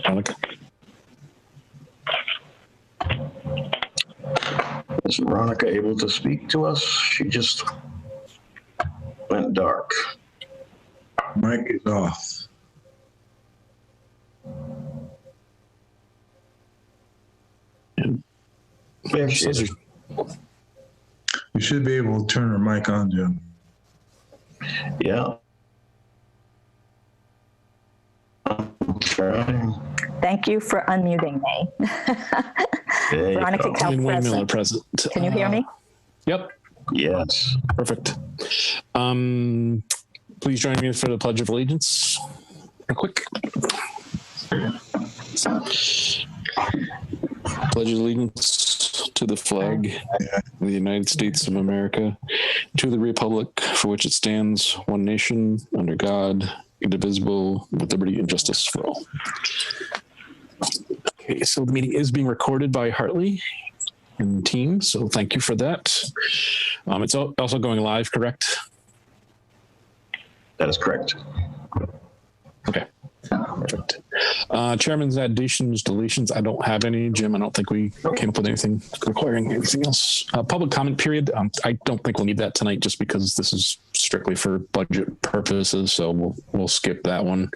Veronica. Is Veronica able to speak to us? She just went dark. Mic is off. There she is. You should be able to turn her mic on, Jim. Yeah. I'm trying. Thank you for unmuting me. There you Veronica go. Cal And Wayne Miller present. present. Can you hear me? Yep. Yes. Perfect. Please join me for the Pledge of Allegiance. Real quick. Pledge Allegiance to the flag of the United States of America, to the republic for which it stands, one nation, under God, indivisible, with liberty and justice for all. Okay, so the meeting is being recorded by Hartley and team, so thank you for that. It's also going live, correct? That is correct. Okay, perfect. Chairman's additions, deletions, I don't have any. Jim, I don't think we came up with anything requiring anything else. Public comment period, I don't think we'll need that tonight just because this is strictly for budget purposes, so we'll skip that one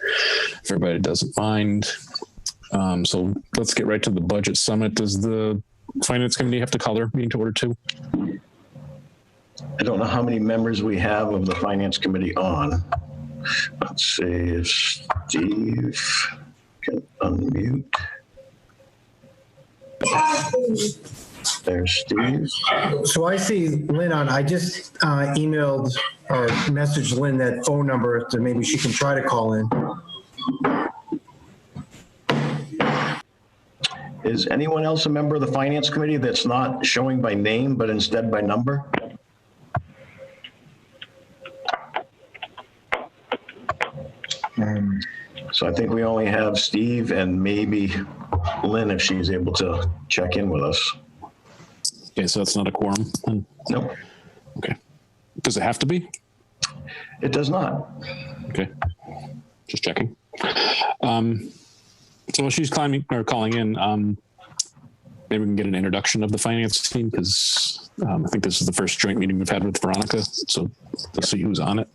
if everybody doesn't mind. So let's get right to the budget summit. Does the Finance Committee have to call their meeting to order too? I don't know how many members we have of the Finance Committee on. Let's see if Steve can unmute. There's Steve. So I see Lynn on. I just emailed or messaged Lynn that phone number so maybe she can try to call in. Is anyone else a member of the Finance Committee that's not showing by name, but instead by number? So I think we only have Steve and maybe Lynn if she's able to check in with us. Okay, so that's not a quorum. Nope, Okay. Does it have to be? it does not. Okay. Just checking. So while she's calling in, maybe we can get an introduction of the finance team because I think this is the first joint meeting we've had with Veronica. So let's see who's on it.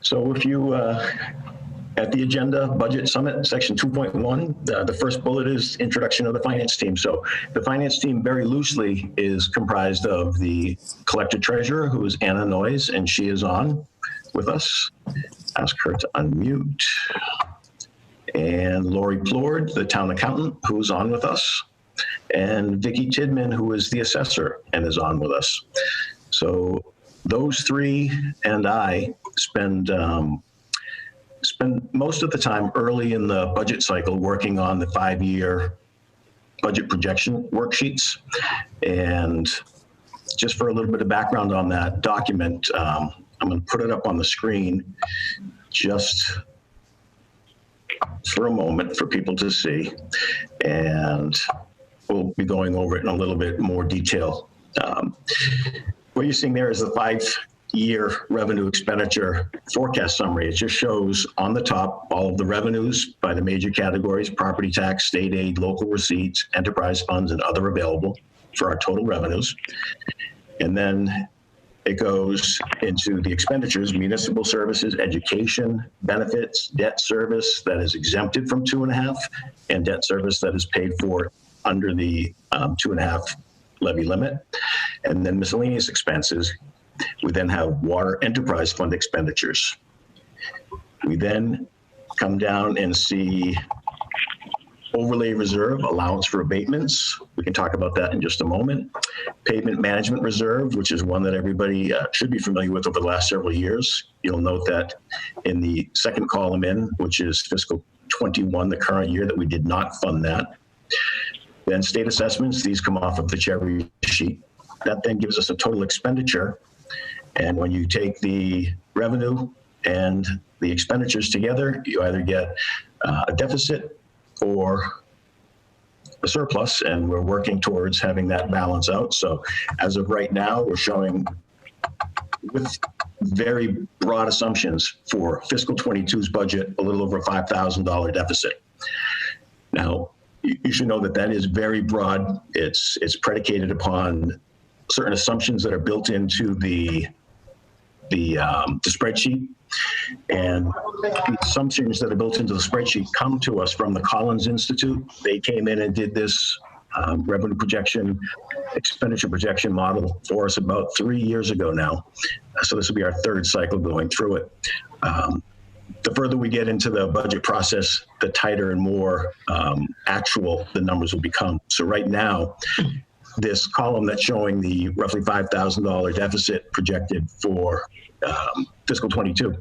So if you, at the agenda, Budget Summit, Section 2.1, the first bullet is introduction of the finance team. So the finance team very loosely is comprised of the collector treasurer, who is Anna Noyes, and she is on with us. Ask her to unmute. And Lori Plord, the town accountant, who's on with us. And Vicki Tidman, who is the assessor and is on with us. So those three and I spend most of the time early in the budget cycle working on the 5-year budget projection worksheets. And just for a little bit of background on that document, I'm going to put it up on the screen just for a moment for people to see. And we'll be going over it in a little bit more detail. What you're seeing there is the 5-year revenue expenditure forecast summary. It just shows on the top all of the revenues by the major categories: property tax, state aid, local receipts, enterprise funds, and other available for our total revenues. And then it goes into the expenditures: municipal services, education, benefits, debt service that is exempted from 2.5, and debt service that is paid for under the 2.5 levy limit. And then miscellaneous expenses. We then have water enterprise fund expenditures. We then come down and see overlay reserve, allowance for abatements. We can talk about that in just a moment. Pavement management reserve, which is one that everybody should be familiar with over the last several years. You'll note that in the second column in, which is fiscal 21, the current year, that we did not fund that. Then state assessments, these come off of the cherry sheet. That then gives us a total expenditure. And when you take the revenue and the expenditures together, you either get a deficit or a surplus, and we're working towards having that balance out. So as of right now, we're showing, with very broad assumptions, for fiscal 22's budget, a little over $5,000 deficit. Now, you should know that that is very broad. It's predicated upon certain assumptions that are built into the spreadsheet. And the assumptions that are built into the spreadsheet come to us from the Collins Institute. They came in and did this revenue projection, expenditure projection model for us about 3 years ago now. So this will be our third cycle going through it. The further we get into the budget process, the tighter and more actual the numbers will become. So right now, this column that's showing the roughly $5,000 deficit projected for fiscal 22,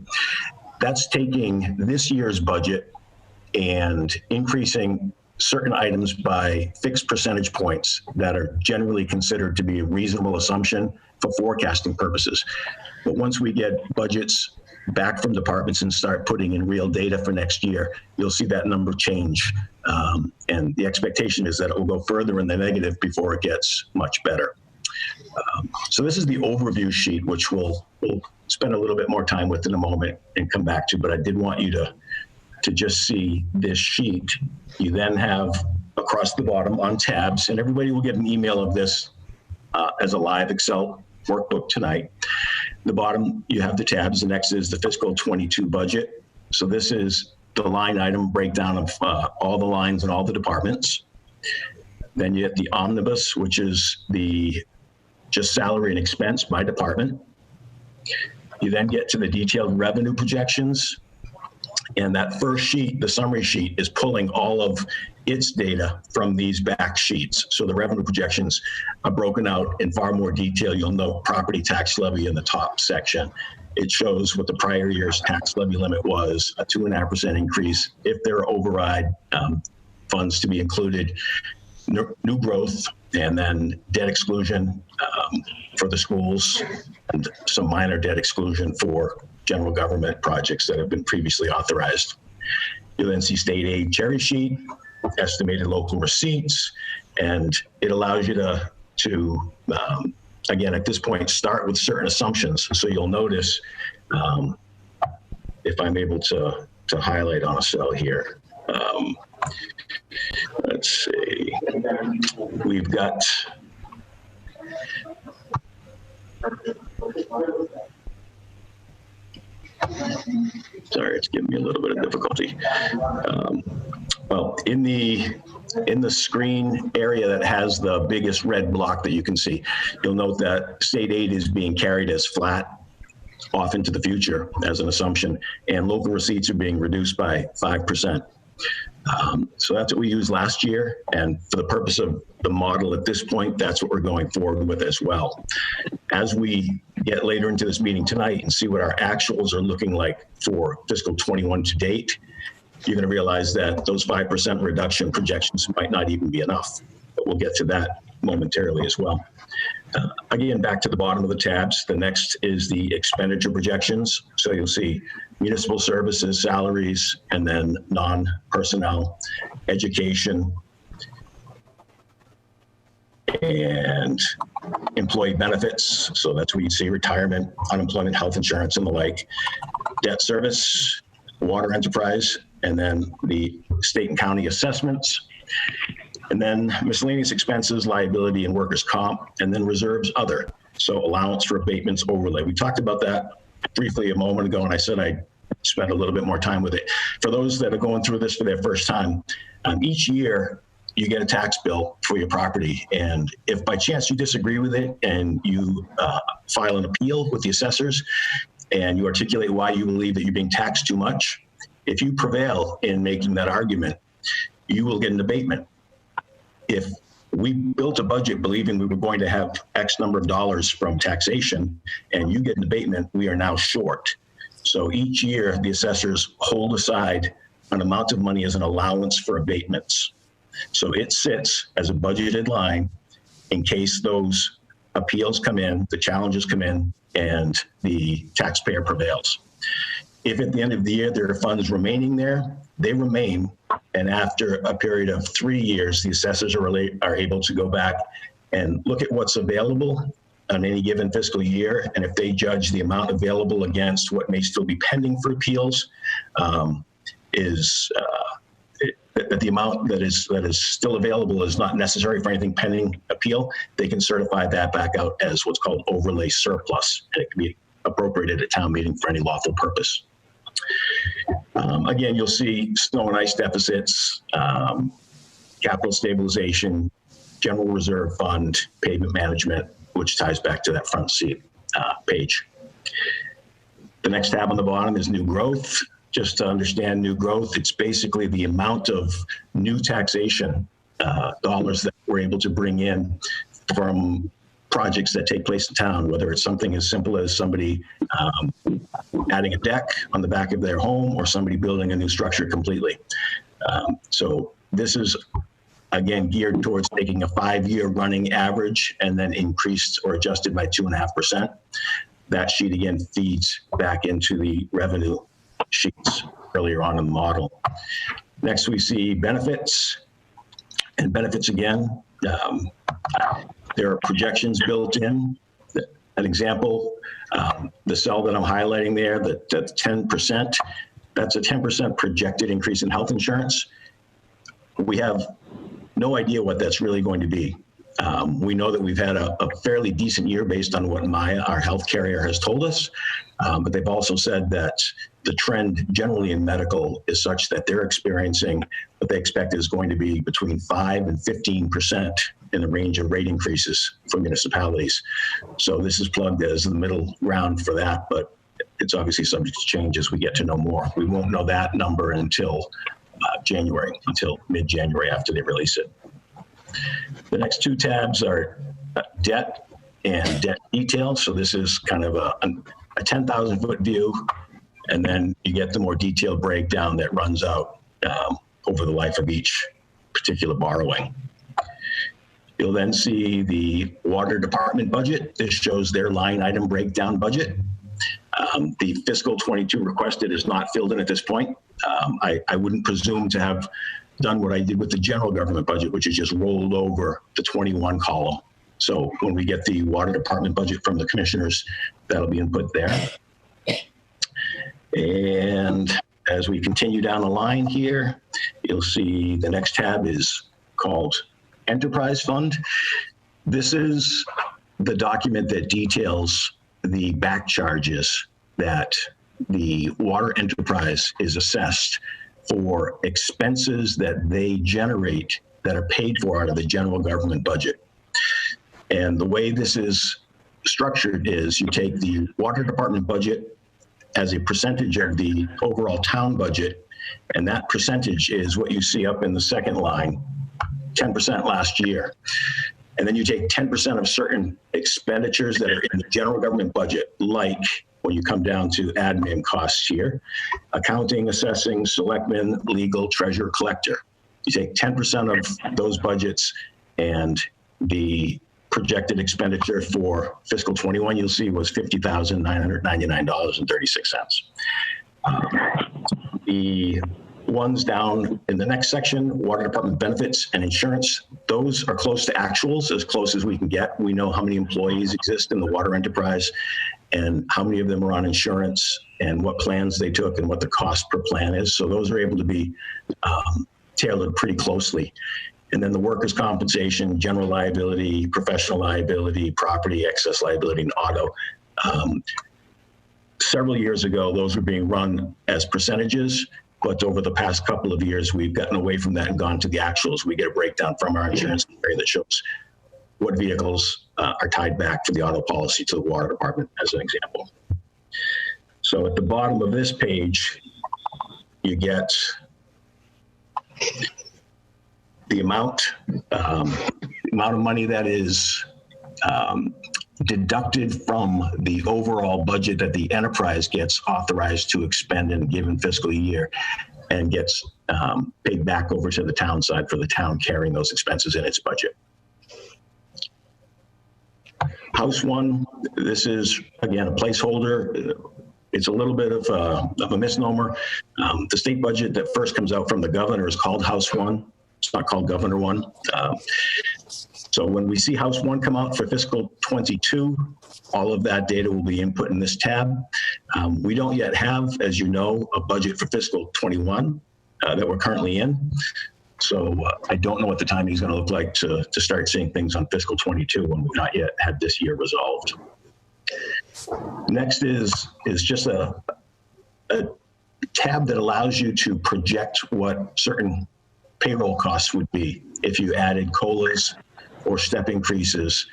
that's taking this year's budget and increasing certain items by fixed percentage points that are generally considered to be a reasonable assumption for forecasting purposes. But once we get budgets back from departments and start putting in real data for next year, you'll see that number change. And the expectation is that it will go further in the negative before it gets much better. So this is the overview sheet, which we'll spend a little bit more time with in a moment and come back to, but I did want you to just see this sheet. You then have across the bottom on tabs, and everybody will get an email of this as a live Excel workbook tonight. The bottom, you have the tabs. The next is the fiscal 22 budget. So this is the line item breakdown of all the lines and all the departments. Then you get the omnibus, which is the just salary and expense by department. You then get to the detailed revenue projections. And that first sheet, the summary sheet, is pulling all of its data from these back sheets. So the revenue projections are broken out in far more detail. You'll note property tax levy in the top section. It shows what the prior year's tax levy limit was, a 2.5% increase. If there are override funds to be included, new growth, and then debt exclusion for the schools, and some minor debt exclusion for general government projects that have been previously authorized. You'll then see state aid cherry sheet, estimated local receipts, and it allows you to again, at this point, start with certain assumptions. So you'll notice, if I'm able to highlight on a cell here, let's see, we've got, sorry, it's giving me a little bit of difficulty. Well, in the screen area that has the biggest red block that you can see, you'll note that state aid is being carried as flat off into the future as an assumption, and local receipts are being reduced by 5%. So that's what we used last year, and for the purpose of the model at this point, that's what we're going forward with as well. As we get later into this meeting tonight and see what our actuals are looking like for fiscal 21 to date, you're going to realize that those 5% reduction projections might not even be enough, but we'll get to that momentarily as well. Again, back to the bottom of the tabs, the next is the expenditure projections. So you'll see municipal services, salaries, and then non-personnel, education, and employee benefits. So that's where you see retirement, unemployment, health insurance, and the like, debt service, water enterprise, and then the state and county assessments, and then miscellaneous expenses, liability, and workers' comp, and then reserves other. So allowance for abatements overlay. We talked about that briefly a moment ago, and I said I'd spend a little bit more time with it. For those that are going through this for their first time, each year you get a tax bill for your property, and if by chance you disagree with it and you file an appeal with the assessors and you articulate why you believe that you're being taxed too much, if you prevail in making that argument, you will get an abatement. If we built a budget believing we were going to have X number of dollars from taxation and you get an abatement, we are now short. So each year the assessors hold aside an amount of money as an allowance for abatements. So it sits as a budgeted line in case those appeals come in, the challenges come in, and the taxpayer prevails. If at the end of the year there are funds remaining there, they remain. And after a period of 3 years, the assessors are able to go back and look at what's available on any given fiscal year. And if they judge the amount available against what may still be pending for appeals, then that the amount that is still available is not necessary for anything pending appeal, they can certify that back out as what's called overlay surplus, and it can be appropriated at town meeting for any lawful purpose. Again, you'll see snow and ice deficits, capital stabilization, general reserve fund, pavement management, which ties back to that front seat page. The next tab on the bottom is new growth. Just to understand new growth, it's basically the amount of new taxation dollars that we're able to bring in from projects that take place in town, whether it's something as simple as somebody adding a deck on the back of their home or somebody building a new structure completely. So this is, again, geared towards taking a 5-year running average and then increased or adjusted by 2.5%. That sheet, again, feeds back into the revenue sheets earlier on in the model. Next, we see benefits. And benefits, again, there are projections built in. An example, the cell that I'm highlighting there, that 10%, that's a 10% projected increase in health insurance. We have no idea what that's really going to be. We know that we've had a fairly decent year based on what Maya, our health carrier, has told us, but they've also said that the trend generally in medical is such that they're experiencing what they expect is going to be between 5 and 15% in the range of rate increases for municipalities. So this is plugged as the middle ground for that, but it's obviously subject to change as we get to know more. We won't know that number until January, until mid-January after they release it. The next two tabs are debt and debt detail. So this is kind of a 10,000-foot view, and then you get the more detailed breakdown that runs out over the life of each particular borrowing. You'll then see the water department budget. This shows their line item breakdown budget. The fiscal 22 requested is not filled in at this point. I wouldn't presume to have done what I did with the general government budget, which is just rolled over the 21 column. So when we get the water department budget from the commissioners, that'll be input there. And as we continue down the line here, you'll see the next tab is called Enterprise Fund. This is the document that details the back charges that the water enterprise is assessed for expenses that they generate that are paid for out of the general government budget. And the way this is structured is you take the water department budget as a percentage of the overall town budget, and that percentage is what you see up in the second line, 10% last year. And then you take 10% of certain expenditures that are in the general government budget, like when you come down to admin costs here, accounting, assessing, selectmen, legal, treasurer, collector. You take 10% of those budgets, and the projected expenditure for fiscal 21 you'll see was $50,999.36. The ones down in the next section, water department benefits and insurance, those are close to actuals, as close as we can get. We know how many employees exist in the water enterprise and how many of them are on insurance and what plans they took and what the cost per plan is. So those are able to be tailored pretty closely. And then the workers' compensation, general liability, professional liability, property, excess liability, and auto. Several years ago, those were being run as percentages, but over the past couple of years, we've gotten away from that and gone to the actuals. We get a breakdown from our insurance area that shows what vehicles are tied back for the auto policy to the water department, as an example. So at the bottom of this page, you get the amount of money that is deducted from the overall budget that the enterprise gets authorized to expend in a given fiscal year and gets paid back over to the town side for the town carrying those expenses in its budget. House one, this is, again, a placeholder. It's a little bit of a misnomer. The state budget that first comes out from the governor is called House one. It's not called Governor one. So when we see House one come out for fiscal 22, all of that data will be input in this tab. We don't yet have, as you know, a budget for fiscal 21. that we're currently in. So I don't know what the timing is going to look like to start seeing things on fiscal 22 when we've not yet had this year resolved. Next is just a tab that allows you to project what certain payroll costs would be if you added COLAs or step increases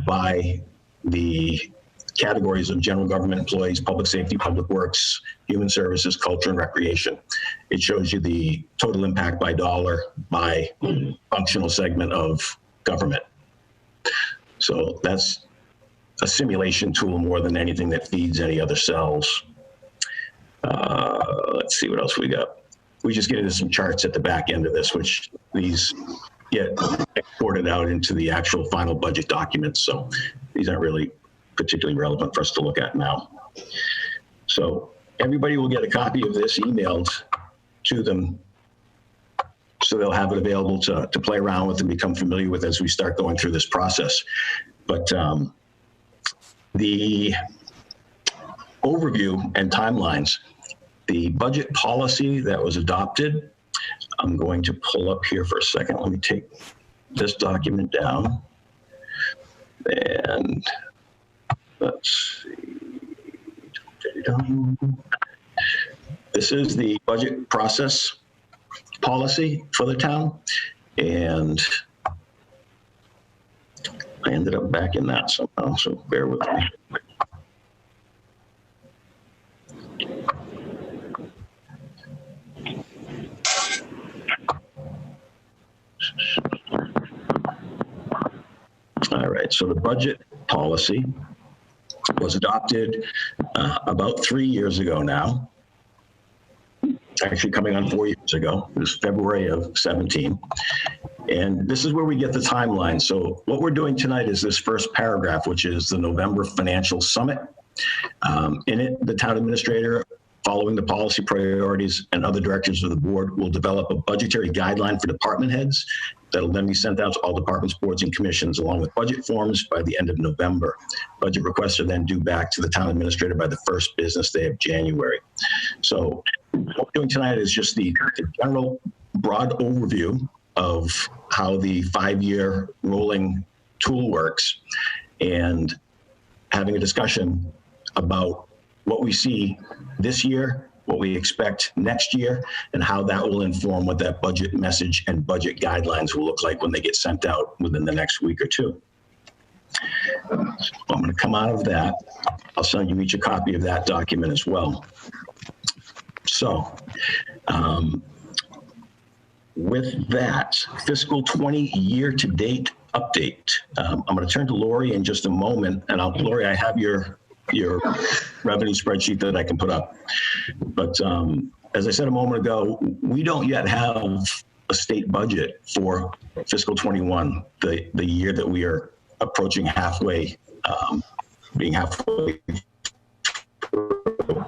by the categories of general government employees, public safety, public works, human services, culture, and recreation. It shows you the total impact by dollar by functional segment of government. So that's a simulation tool more than anything that feeds any other cells. Let's see what else we got. We just get into some charts at the back end of this, which these get exported out into the actual final budget documents. So these aren't really particularly relevant for us to look at now. So everybody will get a copy of this emailed to them, so they'll have it available to play around with and become familiar with as we start going through this process. But the overview and timelines, the budget policy that was adopted, I'm going to pull up here for a second. Let me take this document down. And let's see. This is the budget process policy for the town. And I ended up back in that somehow, so bear with me. All right, so the budget policy was adopted about 3 years ago now. Actually coming on 4 years ago. It was February of 17. And this is where we get the timeline. So what we're doing tonight is this first paragraph, which is the November Financial Summit. In it, the town administrator, following the policy priorities and other directors of the board, will develop a budgetary guideline for department heads that'll then be sent out to all departments, boards, and commissions along with budget forms by the end of November. Budget requests are then due back to the town administrator by the first business day of January. So what we're doing tonight is just the general broad overview of how the 5-year rolling tool works and having a discussion about what we see this year, what we expect next year, and how that will inform what that budget message and budget guidelines will look like when they get sent out within the next week or two. So I'm going to come out of that. I'll send you each a copy of that document as well. So with that, fiscal 20 year-to-date update. I'm going to turn to Lori in just a moment, and Lori, I have your revenue spreadsheet that I can put up. But as I said a moment ago, we don't yet have a state budget for fiscal 21, the year that we are approaching halfway, being halfway through.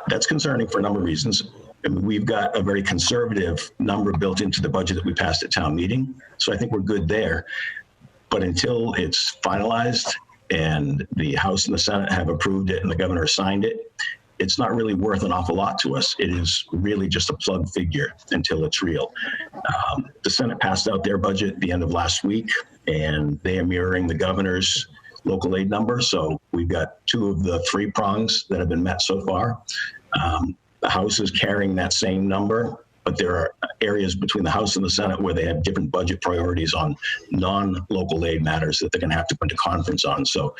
That's concerning for a number of reasons. I mean, we've got a very conservative number built into the budget that we passed at town meeting. So I think we're good there. But until it's finalized and the House and the Senate have approved it and the governor signed it, it's not really worth an awful lot to us. It is really just a plug figure until it's real. The Senate passed out their budget at the end of last week, and they are mirroring the governor's local aid number. So we've got 2 of the 3 prongs that have been met so far. The House is carrying that same number, but there are areas between the House and the Senate where they have different budget priorities on non-local aid matters that they're going to have to go into conference on. So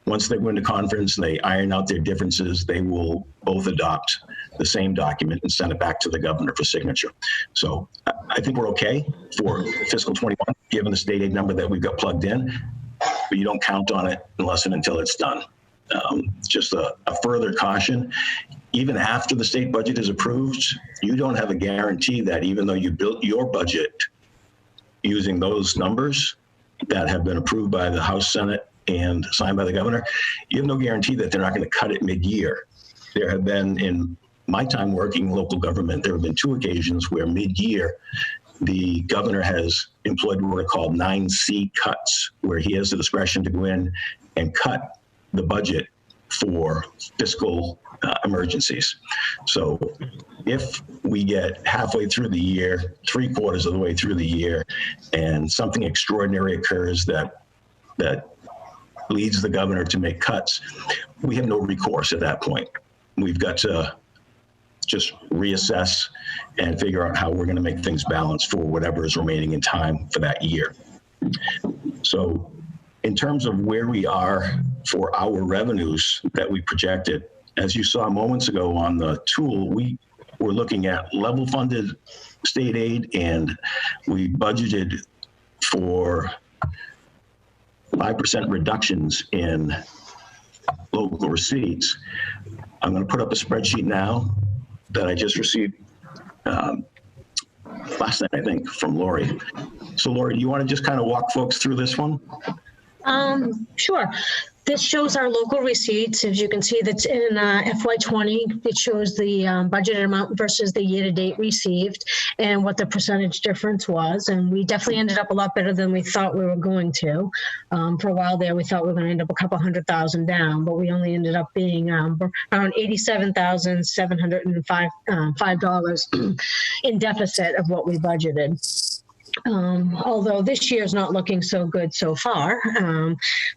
once they go into conference and they iron out their differences, they will both adopt the same document and send it back to the governor for signature. So I think we're okay for fiscal 21, given the state aid number that we've got plugged in, but you don't count on it unless and until it's done. Just a further caution. Even after the state budget is approved, you don't have a guarantee that even though you built your budget using those numbers that have been approved by the House, Senate, and signed by the governor, you have no guarantee that they're not going to cut it mid-year. There have been, in my time working local government, there have been 2 occasions where mid-year the governor has employed what are called 9C cuts, where he has the discretion to go in and cut the budget for fiscal emergencies. So if we get halfway through the year, 3/4 of the way through the year, and something extraordinary occurs that leads the governor to make cuts, we have no recourse at that point. We've got to just reassess and figure out how we're going to make things balance for whatever is remaining in time for that year. So in terms of where we are for our revenues that we projected, as you saw moments ago on the tool, we were looking at level funded state aid, and we budgeted for 5% reductions in local receipts. I'm going to put up a spreadsheet now that I just received last night, I think, from Lori. So Lori, do you want to just kind of walk folks through this one? Sure. This shows our local receipts. As you can see, that's in FY20. It shows the budgeted amount versus the year-to-date received and what the percentage difference was. And we definitely ended up a lot better than we thought we were going to. For a while there, we thought we were going to end up a couple $100,000 down, but we only ended up being around $87,705 in deficit of what we budgeted. Although this year is not looking so good so far.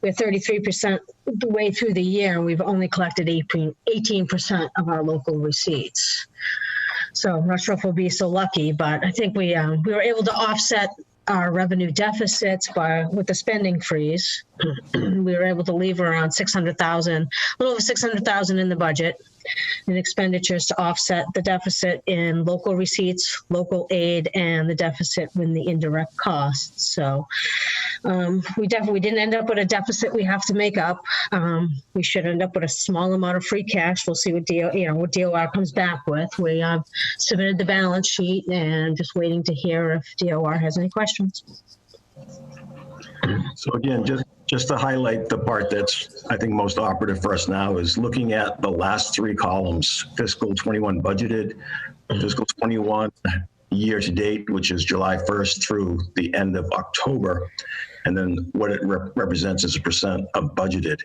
We're 33% the way through the year, and we've only collected 18% of our local receipts. So I'm not sure if we'll be so lucky, but I think we were able to offset our revenue deficits with the spending freeze. We were able to leave around 600,000, a little over 600,000 in the budget in expenditures to offset the deficit in local receipts, local aid, and the deficit in the indirect costs. So we didn't end up with a deficit we have to make up. We should end up with a small amount of free cash. We'll see what DOR comes back with. We submitted the balance sheet and just waiting to hear if DOR has any questions. So again, just to highlight the part that's, I think, most operative for us now is looking at the last three columns: fiscal 21 budgeted, fiscal 21 year to date, which is July 1st through the end of October, and then what it represents as a percent of budgeted.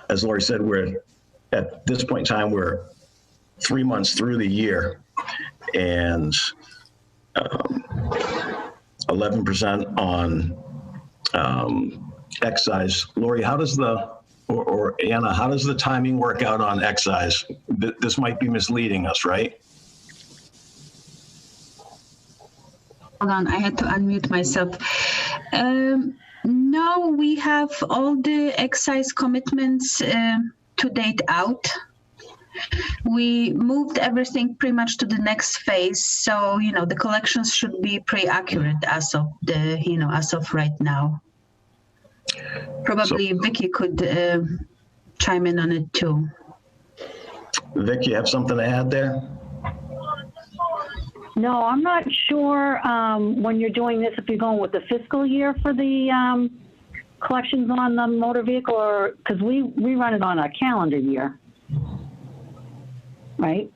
As Lori said, we're at this point in time, we're 3 months through the year, and 11% on excise. Lori, how does or Anna, how does the timing work out on excise? This might be misleading us, right? Hold on, I had to unmute myself. No, we have all the excise commitments to date out. We moved everything pretty much to the next phase, so the collections should be pretty accurate as of as of right now. Probably Vicky could chime in on it too. Vic, you have something to add there? No, I'm not sure when you're doing this, if you're going with the fiscal year for the collections on the motor vehicle, or because we run it on a calendar year, right?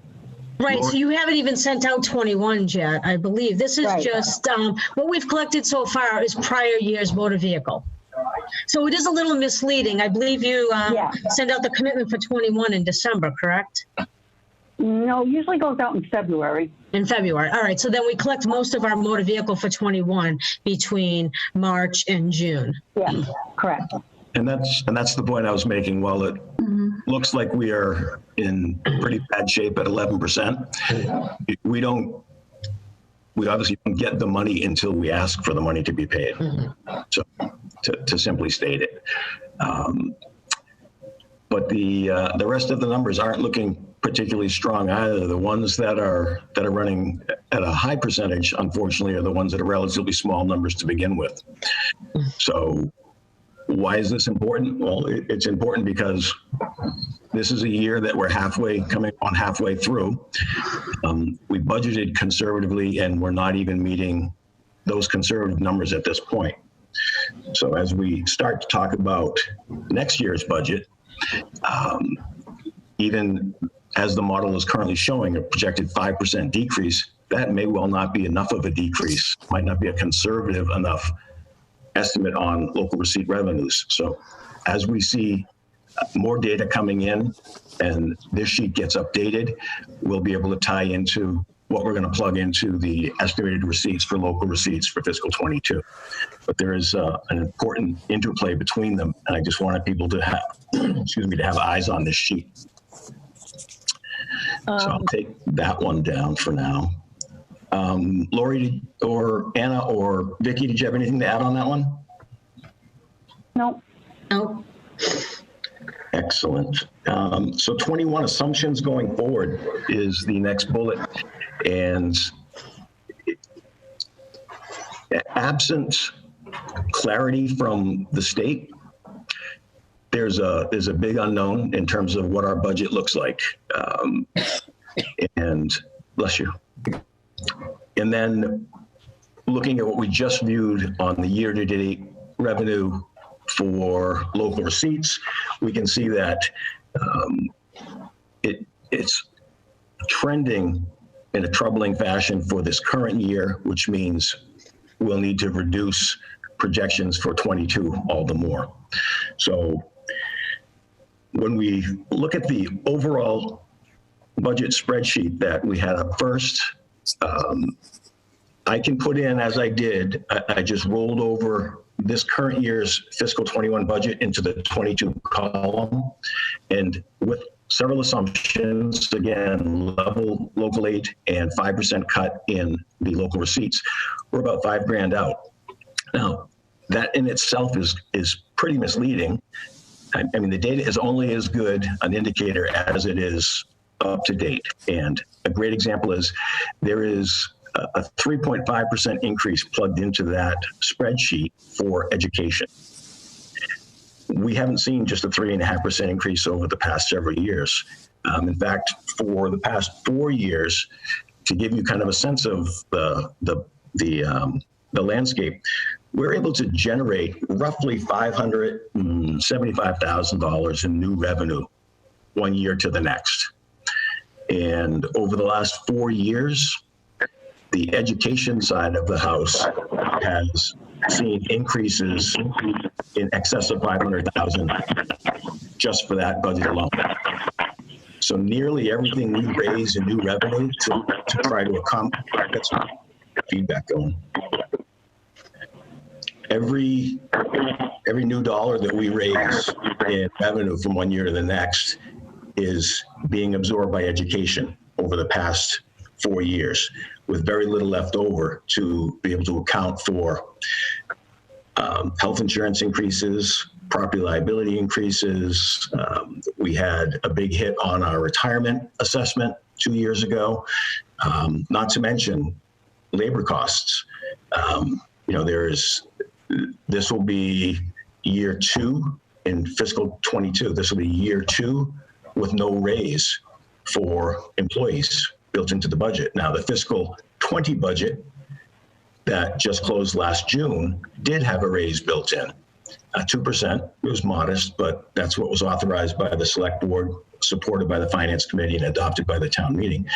Right, so you haven't even sent out 21 yet, I believe. This is right. Just what we've collected so far is prior year's motor vehicle. So it is a little misleading. I believe you send out the commitment for 21 in December, correct? No, usually goes out in February. In February. All right. So then we collect most of our motor vehicle for 21 between March and June. Yeah, correct. And that's the point I was making. While it looks like we are in pretty bad shape at 11%, we obviously don't get the money until we ask for the money to be paid. So to simply state it. But the rest of the numbers aren't looking particularly strong either. The ones that are running at a high percentage, unfortunately, are the ones that are relatively small numbers to begin with. So why is this important? Well, it's important because this is a year that we're coming on halfway through. We budgeted conservatively, and we're not even meeting those conservative numbers at this point. So as we start to talk about next year's budget, even as the model is currently showing a projected 5% decrease, that may well not be enough of a decrease, might not be a conservative enough estimate on local receipt revenues. So as we see more data coming in and this sheet gets updated, we'll be able to tie into what we're going to plug into the estimated receipts for local receipts for fiscal 22. But there is an important interplay between them, and I just wanted people to have, excuse me, to have eyes on this sheet. So I'll take that one down for now. Lori or Anna or Vicky, did you have anything to add on that one? No. No. Excellent. So 21 assumptions going forward is the next bullet. And absent clarity from the state, there's a big unknown in terms of what our budget looks like. And bless you. And then looking at what we just viewed on the year-to-date revenue for local receipts, we can see that it's trending in a troubling fashion for this current year, which means we'll need to reduce projections for 22 all the more. So when we look at the overall budget spreadsheet that we had up first, I can put in, as I did, I just rolled over this current year's fiscal 21 budget into the 22 column, and with several assumptions, again, level local aid and 5% cut in the local receipts, we're about $5,000 out. Now, that in itself is pretty misleading. I mean, the data is only as good an indicator as it is up to date. And a great example is there is a 3.5% increase plugged into that spreadsheet for education. We haven't seen just a 3.5% increase over the past several years. In fact, for the past 4 years, to give you kind of a sense of the landscape, we're able to generate roughly $575,000 in new revenue 1 year to the next. And over the last 4 years, the education side of the house has seen increases in excess of 500,000 just for that budget alone. So nearly everything we raise in new revenue to try to accomplish, get some feedback going. Every new dollar that we raise in revenue from 1 year to the next is being absorbed by education over the past 4 years, with very little left over to be able to account for health insurance increases, property liability increases. We had a big hit on our retirement assessment 2 years ago, not to mention labor costs. This will be year 2 in fiscal 22. This will be year 2 with no raise for employees built into the budget. Now, the fiscal 20 budget that just closed last June did have a raise built in, 2%. It was modest, but that's what was authorized by the select board, supported by the finance committee, and adopted by the town meeting.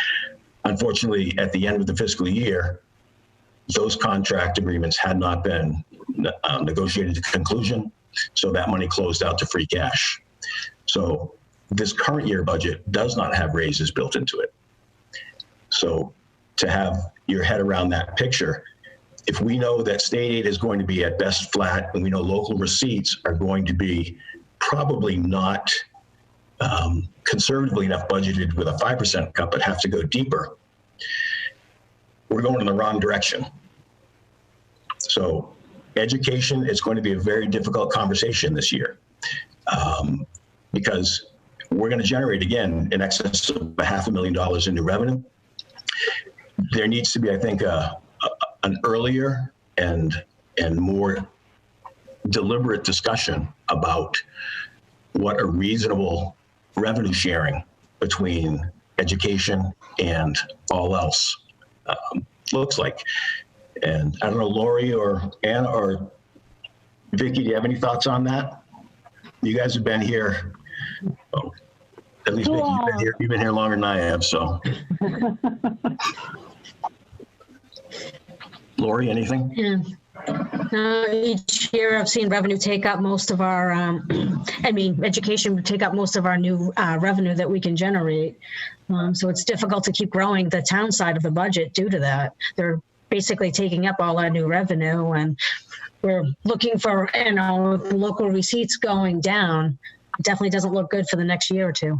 Unfortunately, at the end of the fiscal year, those contract agreements had not been negotiated to conclusion, so that money closed out to free cash. So this current year budget does not have raises built into it. So to have your head around that picture, if we know that state aid is going to be at best flat, and we know local receipts are going to be probably not conservatively enough budgeted with a 5% cut, but have to go deeper, we're going in the wrong direction. So education is going to be a very difficult conversation this year, because we're going to generate, again, in excess of $500,000 in new revenue. There needs to be, I think, an earlier and more deliberate discussion about what a reasonable revenue sharing between education and all else looks like. And I don't know, Lori or Anna or Vicky, do you have any thoughts on that? You guys have been here, at least Vicky, you've been here longer than I have, so. Lori, anything? Yeah. Each year, I've seen revenue take up most of our, education would take up most of our new revenue that we can generate. So it's difficult to keep growing the town side of the budget due to that. They're basically taking up all our new revenue, and we're looking for, local receipts going down. It definitely doesn't look good for the next year or two.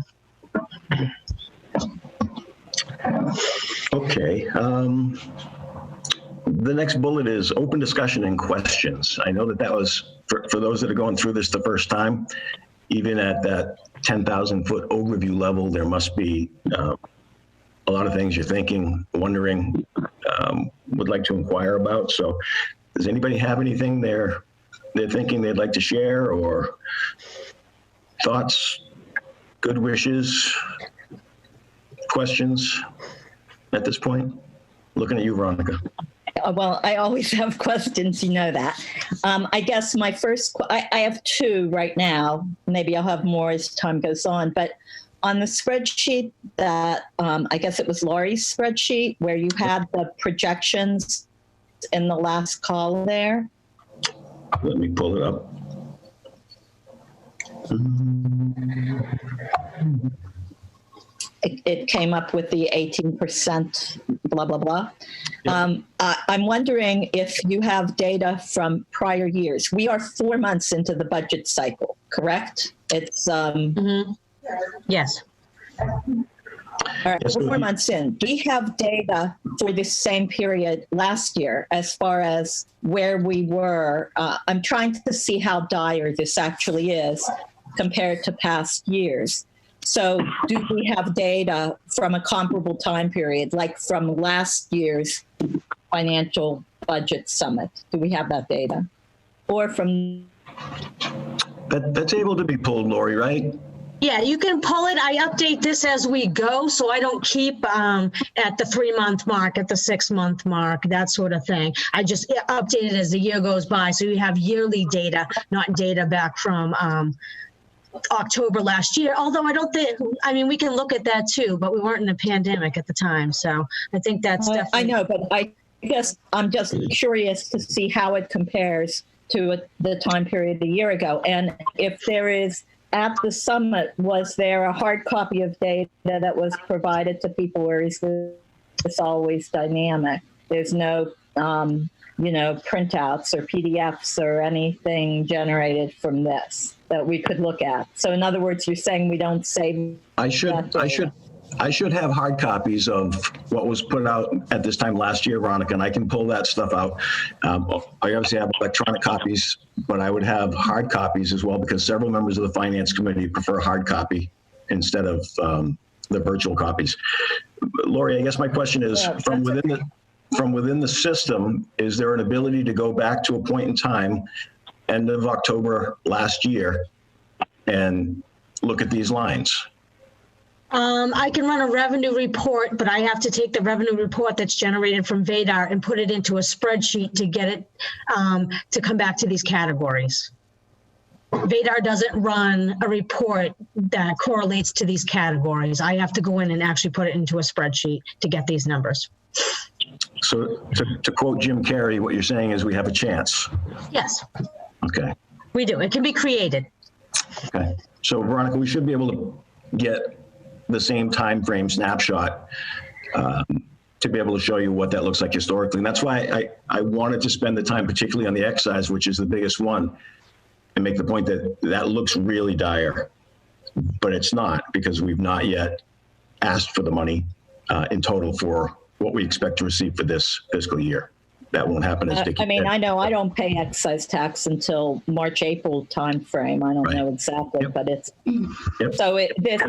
Okay. The next bullet is open discussion and questions. I know that was, for those that are going through this the first time, even at that 10,000 foot overview level, there must be a lot of things you're thinking, wondering, would like to inquire about. So does anybody have anything they're thinking they'd like to share, or thoughts, good wishes, questions at this point? Looking at you, Veronica. Well, I always have questions, you know that. I guess my first, I have two right now. Maybe I'll have more as time goes on. But on the spreadsheet that, I guess it was Laurie's spreadsheet, where you had the projections in the last column there. Let me pull it up. It came up with the 18%, blah, blah, blah. I'm wondering if you have data from prior years. We are 4 months into the budget cycle, correct? It's, Yes. all right, 4 months in. Do we have data for the same period last year as far as where we were? I'm trying to see how dire this actually is compared to past years. So do we have data from a comparable time period, like from last year's financial budget summit? Do we have that data? Or from... That's able to be pulled, Lori, right? Yeah, you can pull it. I update this as we go, so I don't keep at the 3 month mark, at the 6 month mark, that sort of thing. I just update it as the year goes by. So you have yearly data, not data back from October last year, although I don't think, we can look at that too, but we weren't in a pandemic at the time. So I think that's definitely. I know, but I guess I'm just curious to see how it compares to the time period a year ago. And if there is, at the summit, was there a hard copy of data that was provided to people, or is this always dynamic? There's no, printouts or PDFs or anything generated from this that we could look at. So in other words, you're saying we don't save. I should have hard copies of what was put out at this time last year, Veronica, and I can pull that stuff out. I obviously have electronic copies, but I would have hard copies as well, because several members of the finance committee prefer hard copy instead of the virtual copies. Lori, I guess my question is, from within the system, is there an ability to go back to a point in time, end of October last year, and look at these lines? I can run a revenue report, but I have to take the revenue report that's generated from Vadar and put it into a spreadsheet to get it to come back to these categories. Vadar doesn't run a report that correlates to these categories. I have to go in and actually put it into a spreadsheet to get these numbers. So to quote Jim Carrey, what you're saying is we have a chance. Yes. Okay. We do. It can be created. Okay. So Veronica, we should be able to get the same time frame snapshot to be able to show you what that looks like historically. And that's why I wanted to spend the time, particularly on the excise, which is the biggest one, and make the point that that looks really dire, but it's not, because we've not yet asked for the money in total for what we expect to receive for this fiscal year. That won't happen as Dickie said. I know I don't pay excise tax until March, April time frame. I don't know exactly, but it's so this.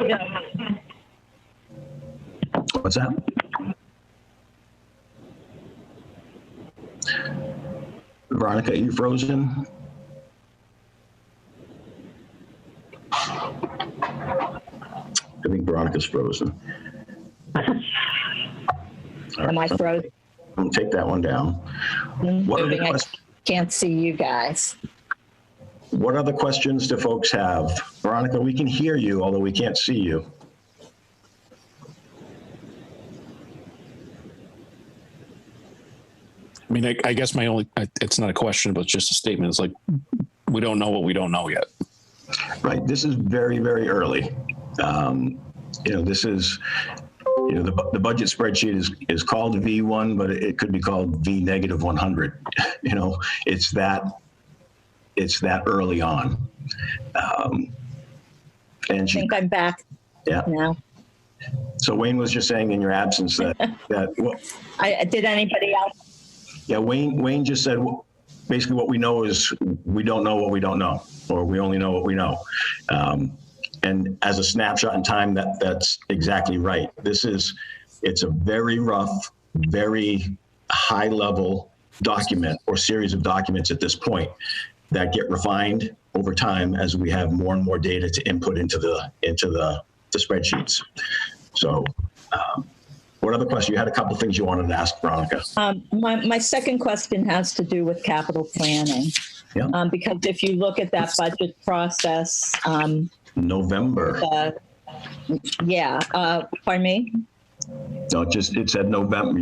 What's that? Veronica, are you frozen? I think Veronica's frozen. Am I frozen? I'm gonna take that one down. I can't see you guys. What other questions do folks have? Veronica, we can hear you, although we can't see you. I mean, I guess it's not a question, but it's just a statement. It's like, we don't know what we don't know yet. Right. This is very, very early. This is, the budget spreadsheet is called V1, but it could be called V negative 100. It's that early on. And I think I'm back now. So Wayne was just saying in your absence that Did anybody else? Yeah, Wayne just said basically what we know is we don't know what we don't know, or we only know what we know. And as a snapshot in time, that's exactly right. It's a very rough, very high level document or series of documents at this point that get refined over time as we have more and more data to input into the spreadsheets. So what other question? You had a couple things you wanted to ask, Veronica. My second question has to do with capital planning. Yeah. Because if you look at that budget process, November. Pardon me? No, it said November.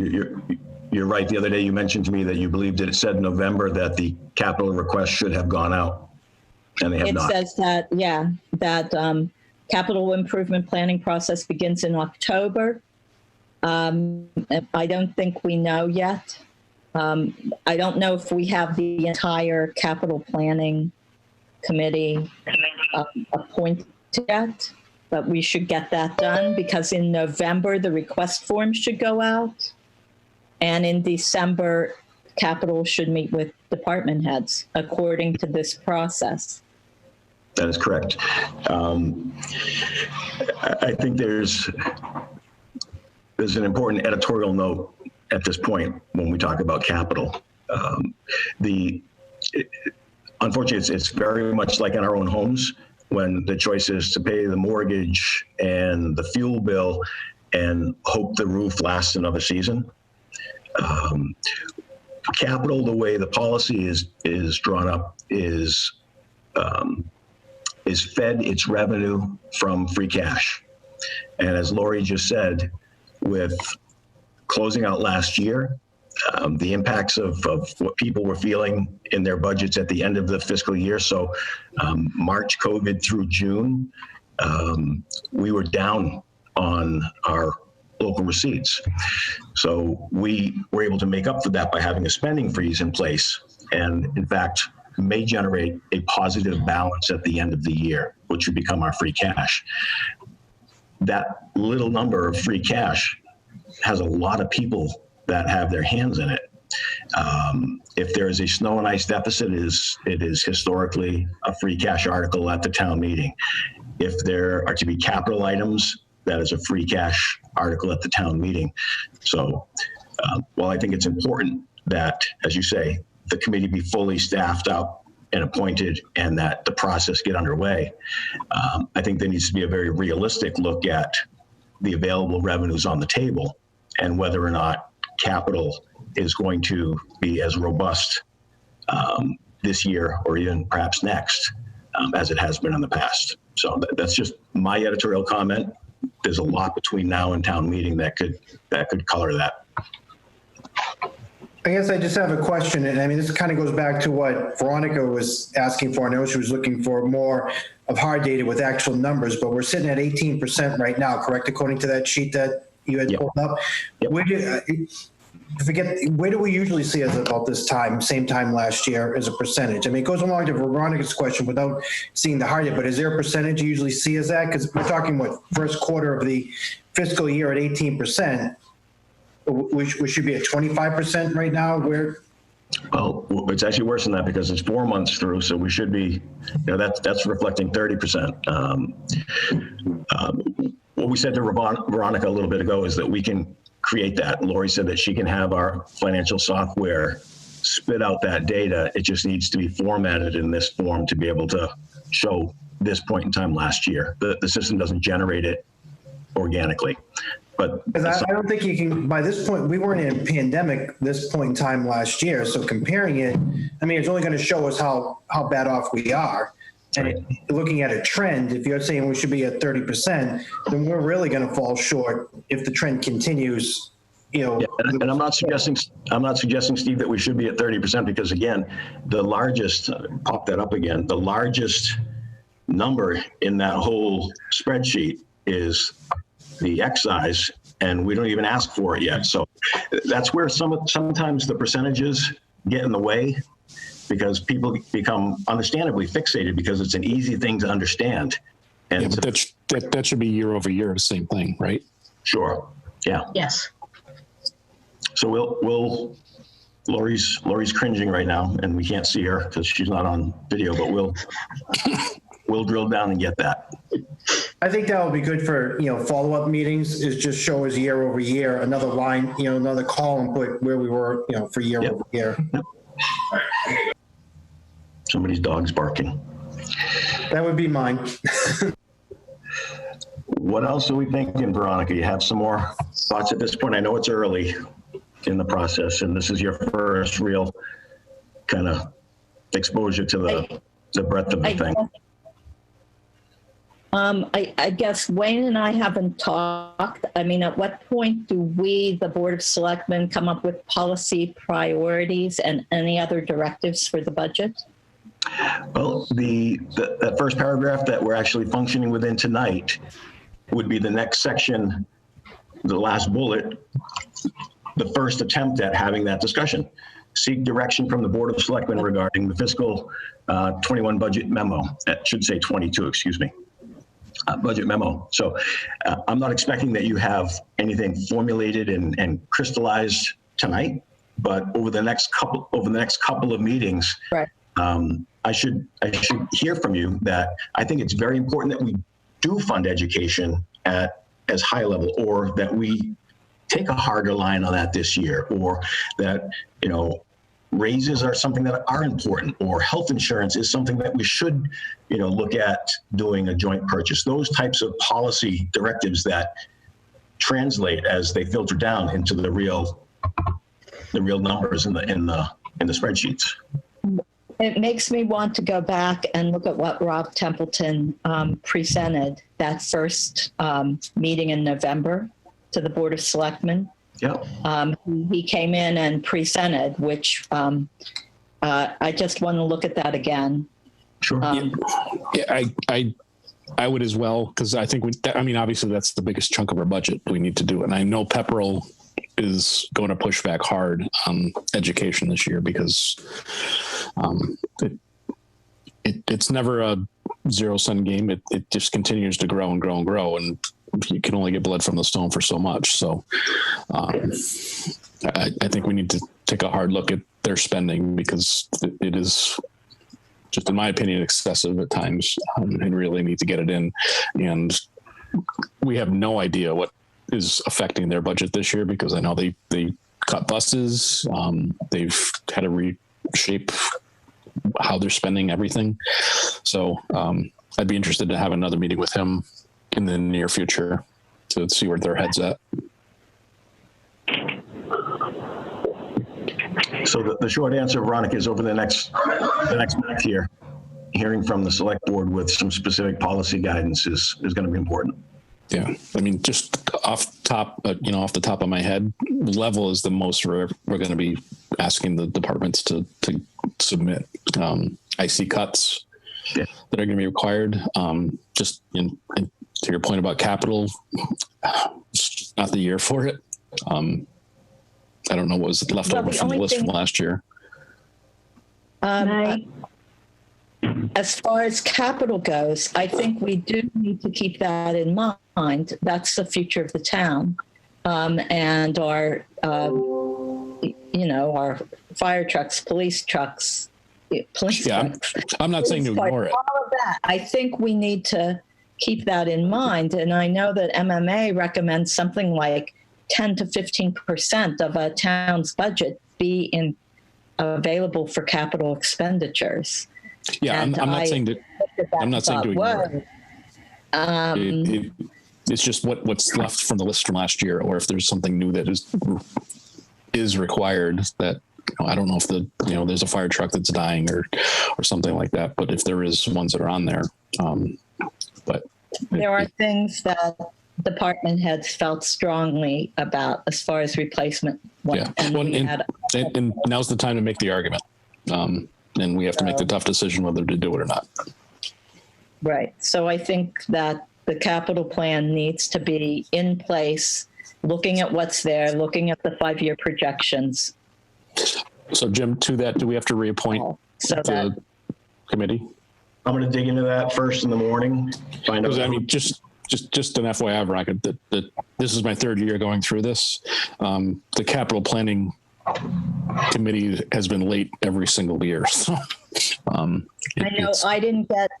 You're right. The other day you mentioned to me that you believed that it said November that the capital request should have gone out, and they have not. It says that capital improvement planning process begins in October. I don't think we know yet. I don't know if we have the entire capital planning committee appointed yet, but we should get that done because in November, the request form should go out. And in December, capital should meet with department heads according to this process. That is correct. I think there's an important editorial note at this point when we talk about capital. Unfortunately, it's very much like in our own homes when the choice is to pay the mortgage and the fuel bill and hope the roof lasts another season. Capital, the way the policy is drawn up, is fed its revenue from free cash. And as Lori just said, with closing out last year, the impacts of what people were feeling in their budgets at the end of the fiscal year. So March COVID through June, we were down on our local receipts. So we were able to make up for that by having a spending freeze in place. And in fact, may generate a positive balance at the end of the year, which would become our free cash. That little number of free cash has a lot of people that have their hands in it. If there is a snow and ice deficit, it is historically a free cash article at the town meeting. If there are to be capital items, that is a free cash article at the town meeting. So while I think it's important that, as you say, the committee be fully staffed up and appointed and that the process get underway, I think there needs to be a very realistic look at the available revenues on the table and whether or not capital is going to be as robust this year or even perhaps next as it has been in the past. So that's just my editorial comment. There's a lot between now and town meeting that could color that. I guess I just have a question, and I mean, this kind of goes back to what Veronica was asking for. I know she was looking for more of hard data with actual numbers, but we're sitting at 18% right now, correct, according to that sheet that you had pulled up? Yep. Where do we usually see us about this time, same time last year as a percentage? I mean, it goes along to Veronica's question without seeing the hard data, but is there a percentage you usually see as that? Because we're talking, first quarter of the fiscal year at 18%. We should be at 25% right now. Well, it's actually worse than that because it's 4 months through, so we should be. That's reflecting 30%. What we said to Veronica a little bit ago is that we can create that. Lori said that she can have our financial software spit out that data. It just needs to be formatted in this form to be able to show this point in time last year. The system doesn't generate it organically. But I don't think you can, by this point, we weren't in a pandemic this point in time last year. So comparing it, I mean, it's only going to show us how bad off we are. And looking at a trend, if you're saying we should be at 30%, then we're really going to fall short if the trend continues you know. Yeah, and I'm not suggesting, Steve, that we should be at 30% because again, the largest, pop that up again, the largest number in that whole spreadsheet is the excise, and we don't even ask for it yet. So that's where sometimes the percentages get in the way because people become understandably fixated because it's an easy thing to understand. And yeah, but that should be year over year, the same thing, right? sure. Yeah. Yes. So we'll Lori's cringing right now and we can't see her because she's not on video, but we'll drill down and get that. I think that would be good for, you know, follow-up meetings, is just show us year over year, another line, you know, another column, put where we were, you know, for year over year. Yep. Somebody's dog's barking. That would be mine. What else are we thinking, Veronica? You have some more thoughts at this point? I know it's early in the process and this is your first real kind of exposure to the breadth of the thing. I guess Wayne and I haven't talked. I mean, at what point do we, the Board of Selectmen, come up with policy priorities and any other directives for the budget? Well, that first paragraph that we're actually functioning within tonight would be the next section, the last bullet, the first attempt at having that discussion. Seek direction from the Board of Selectmen regarding the fiscal 21 budget memo. That should say 22, excuse me. Budget memo. So I'm not expecting that you have anything formulated and crystallized tonight, but over the next couple of meetings, Right. I should hear from you that I think it's very important that we do fund education at as high level, or that we take a harder line on that this year, or that, you know, raises are something that are important, or health insurance is something that we should, you know, look at doing a joint purchase. Those types of policy directives that translate as they filter down into the real numbers in the spreadsheets. It makes me want to go back and look at what Rob Templeton presented that first meeting in November to the Board of Selectmen. Yeah. He came in and presented, which I just want to look at that again. Sure. Yeah, I would as well, because I think obviously that's the biggest chunk of our budget we need to do. And I know Pepperell is going to push back hard on education this year because it's never a zero-sum game. It just continues to grow and grow and grow, and you can only get blood from the stone for so much. So I think we need to take a hard look at their spending because it is, just in my opinion, excessive at times, and really need to get it in. And we have no idea what is affecting their budget this year because I know they cut buses. They've had to reshape how they're spending everything. So I'd be interested to have another meeting with him in the near future to see where their head's at. So the short answer, Veronica, is over the next month here, hearing from the select board with some specific policy guidance is going to be important. Yeah, I mean, just off the top of my head, level is the most we're going to be asking the departments to submit. I see cuts that are going to be required. Just to your point about capital, it's not the year for it. I don't know what was left over from the list from last year. As far as capital goes, I think we do need to keep that in mind. That's the future of the town, and our, our fire trucks, police trucks. I'm not saying to ignore it. All of that. I think we need to keep that in mind, and I know that MMA recommends something like 10 to 15% of a town's budget be available for capital expenditures. Yeah, I'm not saying to ignore it. It's just what's left from the list from last year, or if there's something new that is required that, I don't know if there's a fire truck that's dying or something like that, but if there is ones that are on there, but there are things that department heads felt strongly about as far as replacement. Yeah. And now's the time to make the argument. And we have to make the tough decision whether to do it or not. Right. So I think that the capital plan needs to be in place, looking at what's there, looking at the 5-year projections. So Jim, to that, do we have to reappoint the committee? I'm going to dig into that first in the morning. Find out. I mean, just an FYI, Veronica, that this is my 3rd year going through this. The capital planning committee has been late every single year. So, I know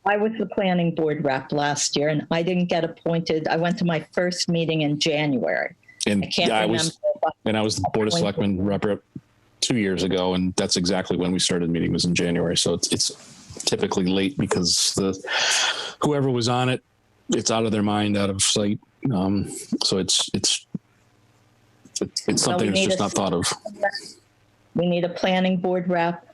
I was the planning board rep last year and I didn't get appointed. I went to my first meeting in January. And I was the Board of Selectmen rep 2 years ago. And that's exactly when we started meeting, was in January. So it's typically late because whoever was on it, it's out of their mind, out of sight. So it's something that's just not thought of. We need a planning board rep.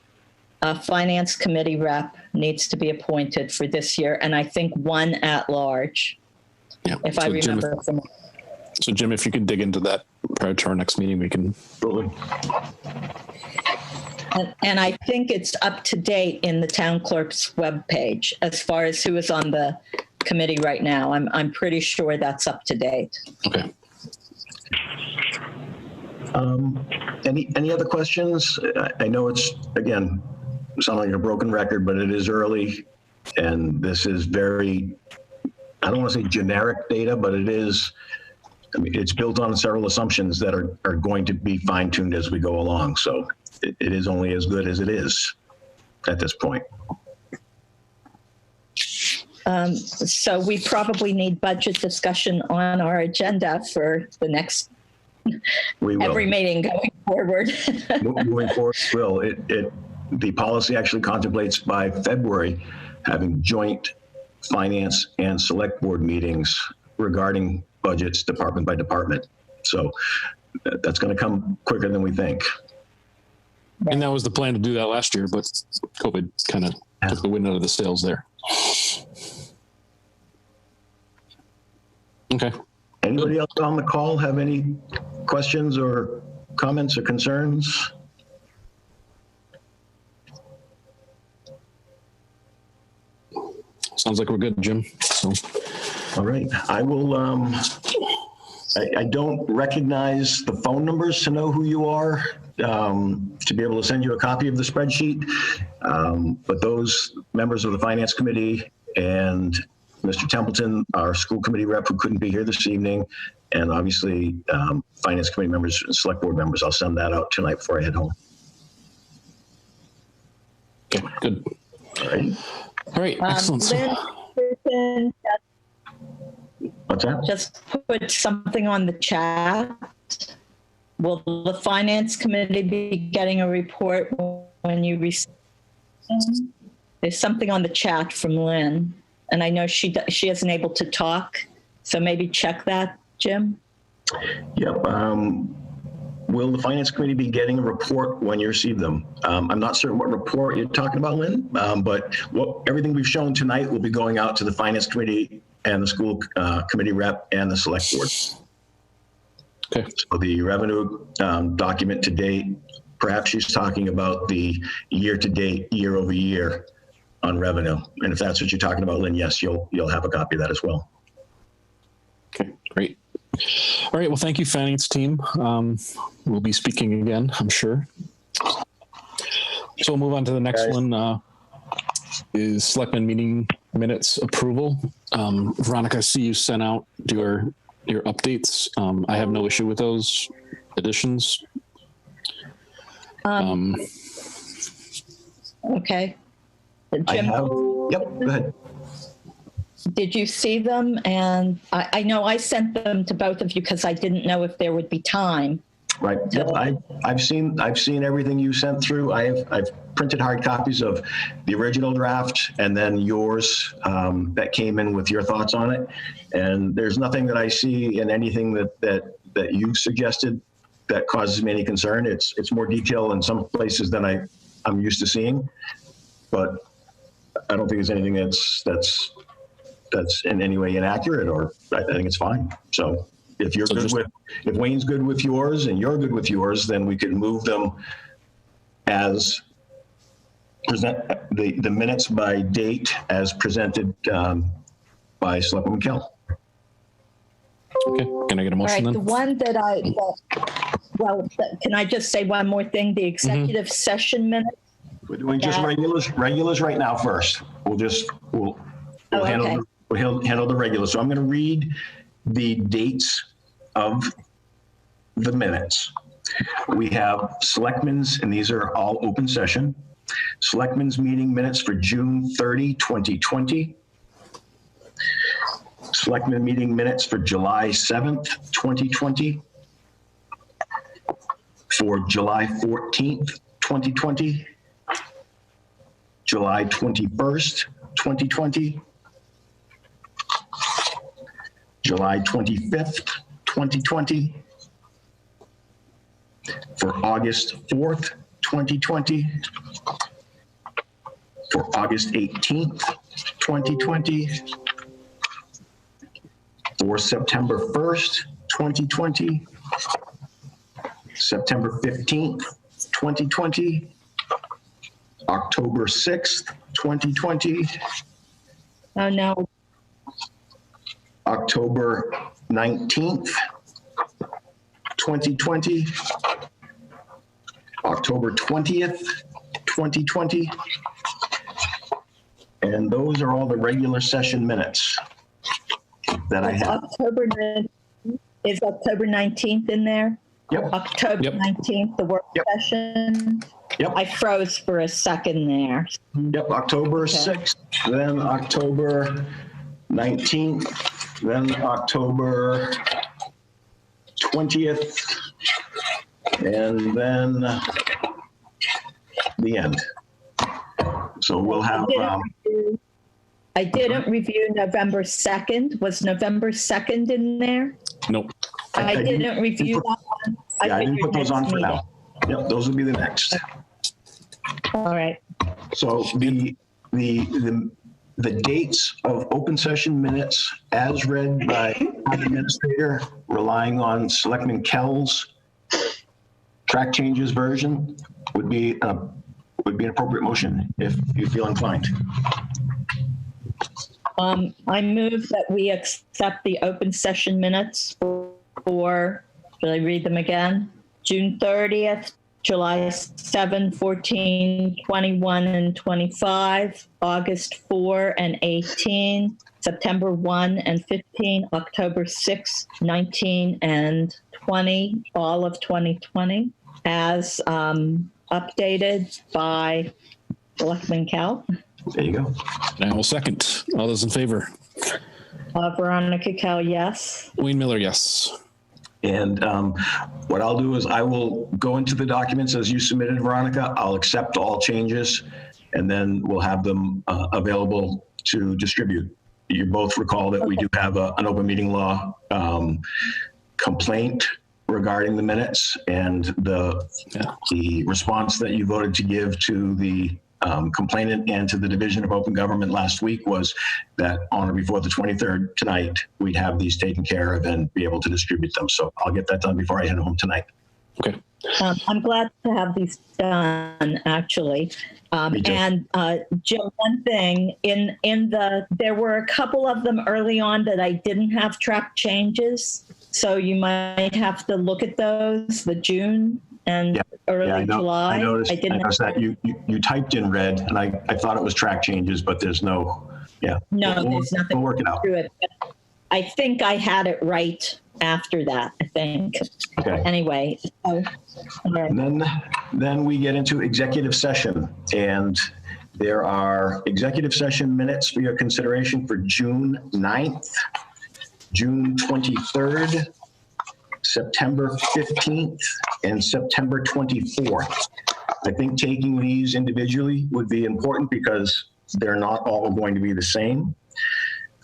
A finance committee rep needs to be appointed for this year. And I think 1 at large, if I remember. So Jim, if you can dig into that prior to our next meeting, we can. And I think it's up to date in the town clerk's webpage as far as who is on the committee right now. I'm pretty sure that's up to date. Okay. Any other questions? I know it's, again, sound like a broken record, but it is early, and this is very, I don't want to say generic data, but it is, I mean, it's built on several assumptions that are going to be fine-tuned as we go along. So it is only as good as it is at this point. So we probably need budget discussion on our agenda for the next every meeting going forward. Moving forward, the policy actually contemplates by February having joint finance and select board meetings regarding budgets department by department. So that's going to come quicker than we think. And that was the plan to do that last year, but COVID kind of took the wind out of the sails there. Okay. Anybody else on the call have any questions or comments or concerns? Sounds like we're good, Jim. So. All right. I will, I don't recognize the phone numbers to know who you are, to be able to send you a copy of the spreadsheet. But those members of the Finance Committee and Mr. Templeton, our school committee rep who couldn't be here this evening, and obviously Finance Committee members and Select Board members, I'll send that out tonight before I head home. Okay, good. All right. All right, excellent. Lynn, What's that? just put something on the chat. Will the Finance Committee be getting a report when you receive? There's something on the chat from Lynn, and I know she isn't able to talk, so maybe check that, Jim. Yep. Will the Finance Committee be getting a report when you receive them? I'm not certain what report you're talking about, Lynn, but everything we've shown tonight will be going out to the Finance Committee and the school committee rep and the Select Board. Okay. So the revenue document to date, perhaps she's talking about the year to date, year over year on revenue. And if that's what you're talking about, Lynn, yes, you'll have a copy of that as well. Okay, great. All right, well, thank you, Finance team. We'll be speaking again, I'm sure. So we'll move on to the next one, is Selectmen meeting minutes approval. Veronica, I see you sent out your updates. I have no issue with those additions. Okay. Jim, Yep, go ahead. did you see them? And I know I sent them to both of you because I didn't know if there would be time. Right. Yep. I've seen everything you sent through. I've printed hard copies of the original draft and then yours that came in with your thoughts on it. And there's nothing that I see in anything that you suggested that causes me any concern. It's more detail in some places than I'm used to seeing, but I don't think there's anything that's that's in any way inaccurate, or I think it's fine. So if you're good with, if Wayne's good with yours and you're good with yours, then we could move them as present the minutes by date as presented by Selectman Kell. Okay, can I get a All motion right, then? the one that well, can I just say one more thing? The executive session minutes. We're doing just regulars right now first. We'll handle the regulars. So I'm going to read the dates of the minutes. We have Selectmen's, and these are all open session. Selectmen's meeting minutes for June 30, 2020. Selectmen meeting minutes for July 7th, 2020. For July 14th, 2020. July 21st, 2020. July 25th, 2020. For August 4th, 2020. For August 18th, 2020. For September 1st, 2020. September 15th, 2020. October 6th, 2020. Oh, no. October 19th, 2020. October 20th, 2020. And those are all the regular session minutes that I have. Is October 19th in there? Yep. October 19th, the work session. Yep. I froze for a second there. Yep, October 6th, then October 19th, then October 20th, and then the end. So we'll have... I didn't review November 2nd. Was November 2nd in there? Nope. I didn't review that one. Yeah, I didn't put those on for now. Yep, those will be the next. All right. So the dates of open session minutes as read by the administrator, relying on Selectman Kell's track changes version, would be an appropriate motion if you feel inclined. I move that we accept the open session minutes for, should I read them again? June 30th, July 7, 14, 21, and 25, August 4 and 18, September 1 and 15, October 6, 19, and 20, all of 2020, as updated by Selectman Kell. There you go. And I will second. All those in favor? Veronica Kell, yes. Wayne Miller, yes. And what I'll do is I will go into the documents as you submitted, Veronica. I'll accept all changes, and then we'll have them available to distribute. You both recall that we do have an open meeting law complaint regarding the minutes, and the response that you voted to give to the complainant and to the Division of Open Government last week was that on or before the 23rd tonight, we'd have these taken care of and be able to distribute them. So I'll get that done before I head home tonight. Okay. I'm glad to have these done, actually. And Jill, one thing, there were a couple of them early on that I didn't have track changes. So you might have to look at those, the June and early July. I noticed that you typed in red, and I thought it was track changes, but there's no, there's nothing. We'll work it out. I think I had it right after that, I think. Okay. Anyway. And then we get into executive session, and there are executive session minutes for your consideration for June 9th, June 23rd, September 15th, and September 24th. I think taking these individually would be important because they're not all going to be the same.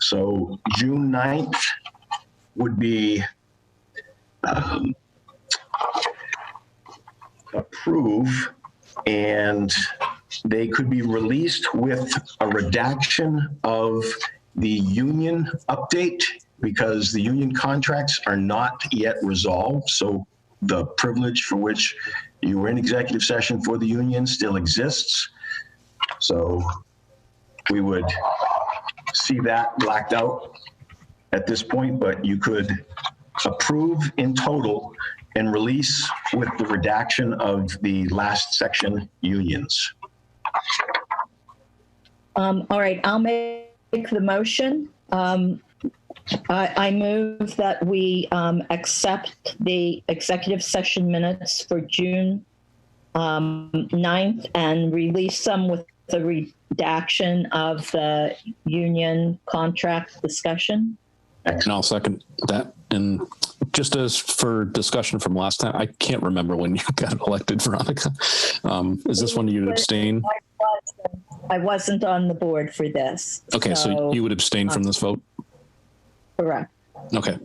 So June 9th would be approve, and they could be released with a redaction of the union update, because the union contracts are not yet resolved. So the privilege for which you were in executive session for the union still exists. So we would see that blacked out at this point, but you could approve in total and release with the redaction of the last section unions. All right, I'll make the motion. I move that we accept the executive session minutes for June 9th and release them with the redaction of the union contract discussion. And I'll second that. And just as for discussion from last time, I can't remember when you got elected, Veronica. Is this one you'd abstain? I wasn't on the board for this. Okay, so you would abstain from this vote? Correct. Okay.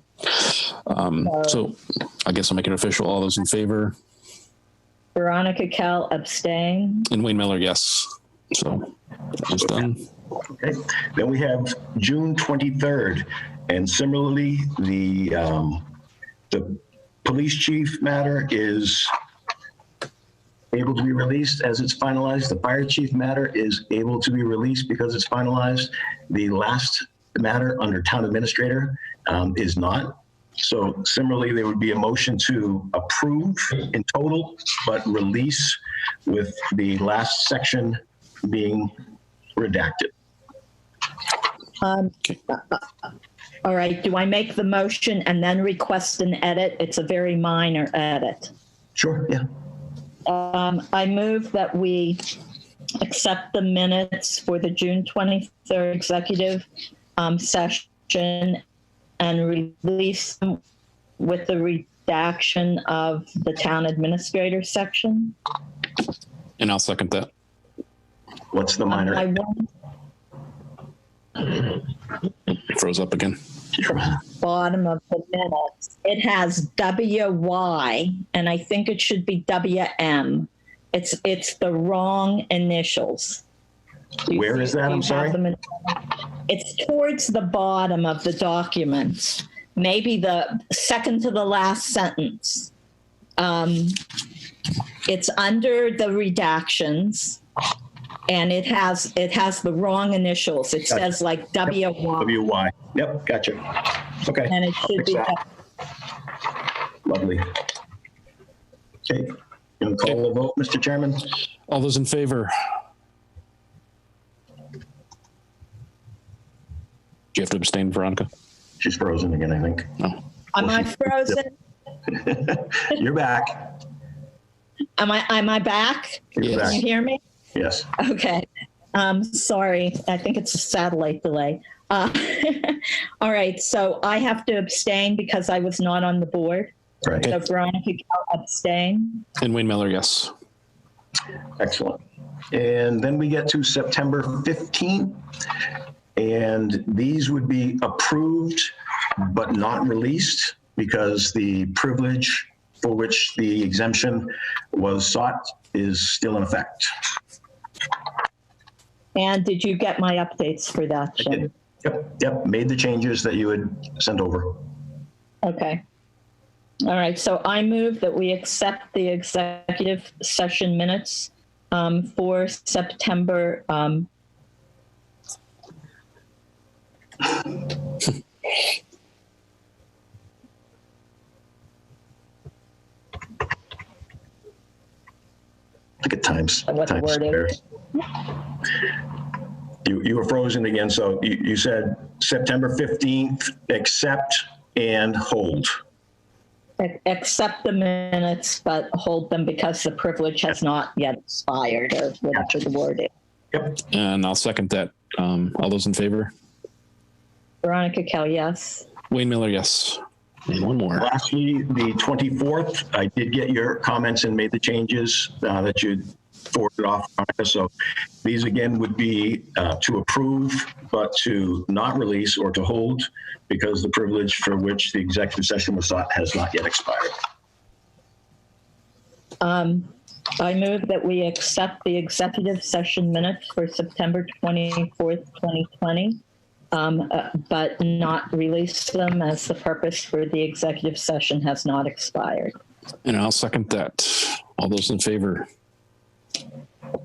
So I guess I'll make it official. All those in favor? Veronica Kell abstain. And Wayne Miller, yes. So that was done. Okay. Then we have June 23rd. And similarly, the police chief matter is able to be released as it's finalized. The fire chief matter is able to be released because it's finalized. The last matter under town administrator is not. So similarly, there would be a motion to approve in total, but release with the last section being redacted. Okay. All right, do I make the motion and then request an edit? It's a very minor edit. Sure, yeah. I move that we accept the minutes for the June 23rd executive session and release them with the redaction of the town administrator section. And I'll second that. What's the minor? It froze up again. Bottom of the minutes. It has WY, and I think it should be WM. It's the wrong initials. Where is that? I'm sorry. It's towards the bottom of the document, maybe the second to the last sentence. It's under the redactions, and it has the wrong initials. It says like WY. WY. Yep, gotcha. Okay. And it should be. Lovely. Okay. You want to call the vote, Mr. Chairman? All those in favor? Do you have to abstain, Veronica? She's frozen again, I think. No. Am I frozen? You're back. Am I back? You're Yes. Can you hear me? Yes. Okay. Sorry. I think it's a satellite delay. All right. So I have to abstain because I was not on the board. Right. So Veronica Kell abstain. And Wayne Miller, yes. Excellent. And then we get to September 15, and these would be approved but not released because the privilege for which the exemption was sought is still in effect. And did you get my updates for that, Jim? Yep. Made the changes that you had sent over. Okay. All right. So I move that we accept the executive session minutes for September. Look at times. What the word is. You were frozen again, so you said September 15th, accept and hold. Accept the minutes, but hold them because the privilege has not yet expired, or whatever the word is. Yep. And I'll second that. All those in favor? Veronica Kell, yes. Wayne Miller, yes. And one more. Lastly, the 24th, I did get your comments and made the changes that you forwarded off. So these again would be to approve, but to not release or to hold because the privilege for which the executive session was sought has not yet expired. I move that we accept the executive session minutes for September 24th, 2020. but not release them as the purpose for the executive session has not expired. And I'll second that. All those in favor?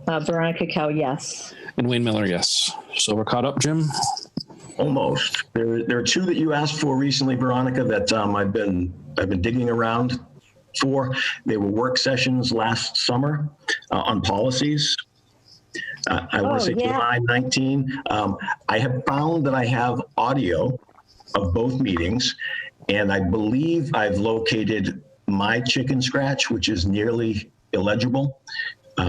Veronica Cow, yes. And Wayne Miller, yes. So we're caught up, Jim? Almost. There are two that you asked for recently, Veronica, that I've been digging around for. They were work sessions last summer on policies. I want to say July 19. I have found that I have audio of both meetings, and I believe I've located my chicken scratch, which is nearly illegible.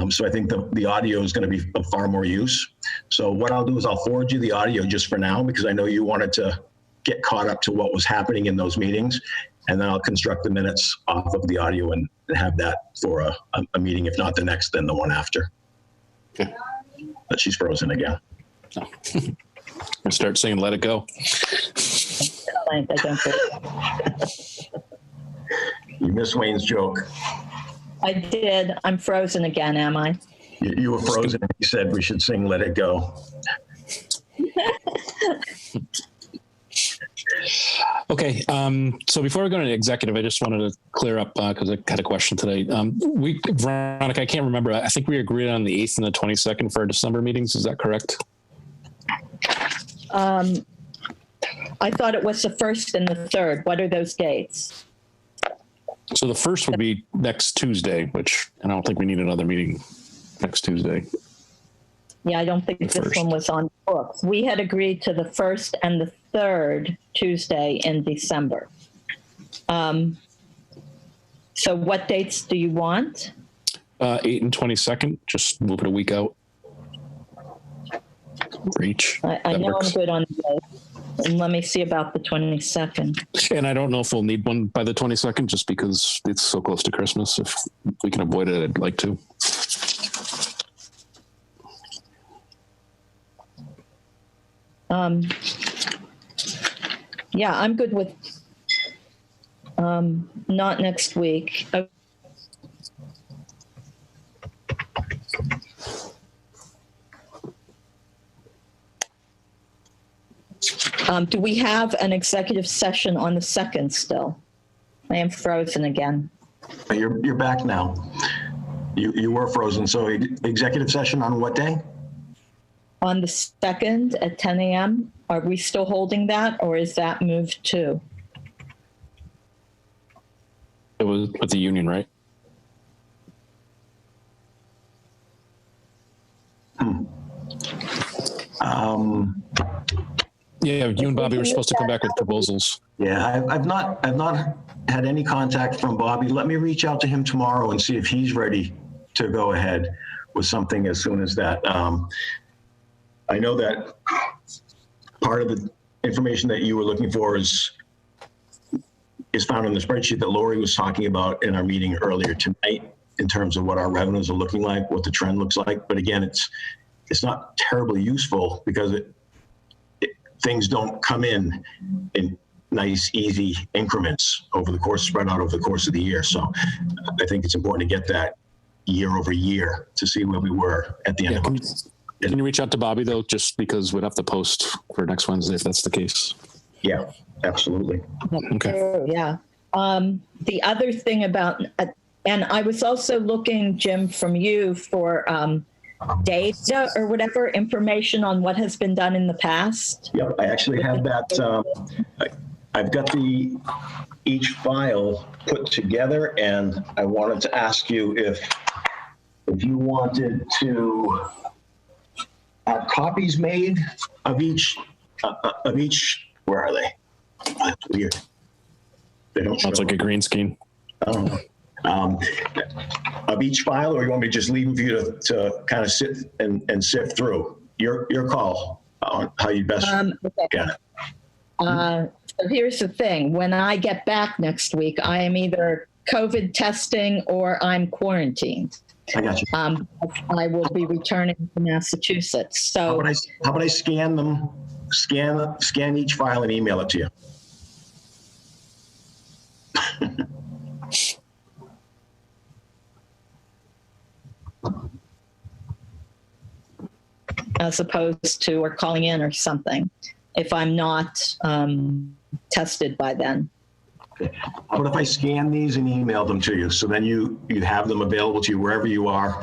So I think the audio is going to be of far more use. So what I'll do is I'll forward you the audio just for now, because I know you wanted to get caught up to what was happening in those meetings. And then I'll construct the minutes off of the audio and have that for a meeting, if not the next, then the one after. Okay. But she's frozen again. Oh. I start saying, let it go. You missed Wayne's joke. I did. I'm frozen again, am I? You were frozen and you said we should sing Let It Go. Okay. So before we go to the executive, I just wanted to clear up because I had a question today. Veronica, I can't remember. I think we agreed on the 8th and the 22nd for our December meetings. Is that correct? I thought it was the 1st and the 3rd. What are those dates? So the first would be next Tuesday, which I don't think we need another meeting next Tuesday. Yeah, I don't think this one was on the books. We had agreed to the 1st and the 3rd Tuesday in December. So what dates do you want? 8 and 22nd, just move it a week out. For each. I know works. I'm good on the day. And let me see about the 22nd. And I don't know if we'll need one by the 22nd, just because it's so close to Christmas. If we can avoid it, I'd like to. Yeah, I'm good with not next week. Do we have an executive session on the 2nd still? I am frozen again. You're back now. You were frozen. So executive session on what day? On the 2nd at 10 a.m. Are we still holding that, or is that moved too? It was with the union, right? Yeah, you and Bobby were supposed to come back with proposals. Yeah, I've not had any contact from Bobby. Let me reach out to him tomorrow and see if he's ready to go ahead with something as soon as that. I know that part of the information that you were looking for is found in the spreadsheet that Lori was talking about in our meeting earlier tonight, in terms of what our revenues are looking like, what the trend looks like. But again, it's not terribly useful because things don't come in nice, easy increments spread out over the course of the year. So I think it's important to get that year over year to see where we were at the end of it. Can you reach out to Bobby though, just because we'd have to post for next Wednesday if that's the case? Yeah, absolutely. Okay. Yeah. The other thing about, and I was also looking, Jim, from you for data or whatever information on what has been done in the past. Yep, I actually have that. I've got each file put together, and I wanted to ask you if you wanted to have copies made of each. Where are they? That's weird. They don't. Sounds like a green screen. I don't know. Of each file, or you want me to just leave them for you to kind of sit and sift through? Your call on how you best get it. So here's the thing. When I get back next week, I am either COVID testing or I'm quarantined. I got you. I will be returning to Massachusetts. So how about I scan them, scan each file and email it to you? as opposed to or calling in or something. if I'm not tested by then. How about if I scan these and email them to you, so then you have them available to you wherever you are?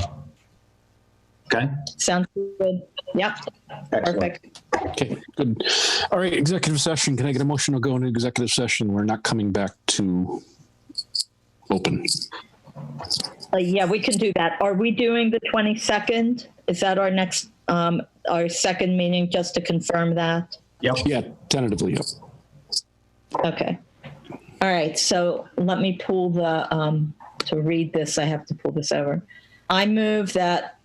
Okay? Sounds good. Yep. Excellent. Perfect. Okay, good. All right, executive session. Can I get a motion to go into executive session? We're not coming back to open. Yeah, we can do that. Are we doing the 22nd? Is that our next, our second meeting, just to confirm that? Yep. Yeah, tentatively, yep. Okay. All right, so let me pull the, to read this, I have to pull this over. I move that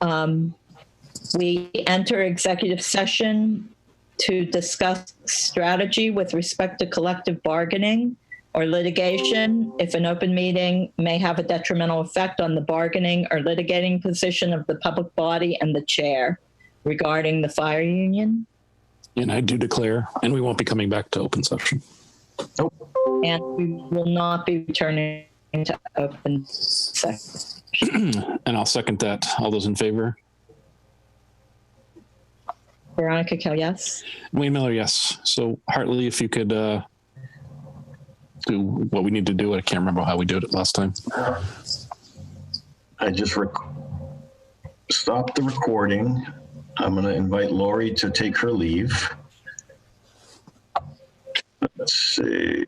we enter executive session to discuss strategy with respect to collective bargaining or litigation if an open meeting may have a detrimental effect on the bargaining or litigating position of the public body and the chair regarding the fire union. And I do declare, and we won't be coming back to open session. Nope. And we will not be returning to open session. And I'll second that. All those in favor? Veronica Kell, yes. Wayne Miller, yes. So Hartley, if you could do what we need to do. I can't remember how we did it last time. I just stopped the recording. I'm going to invite Lori to take her leave. Let's see.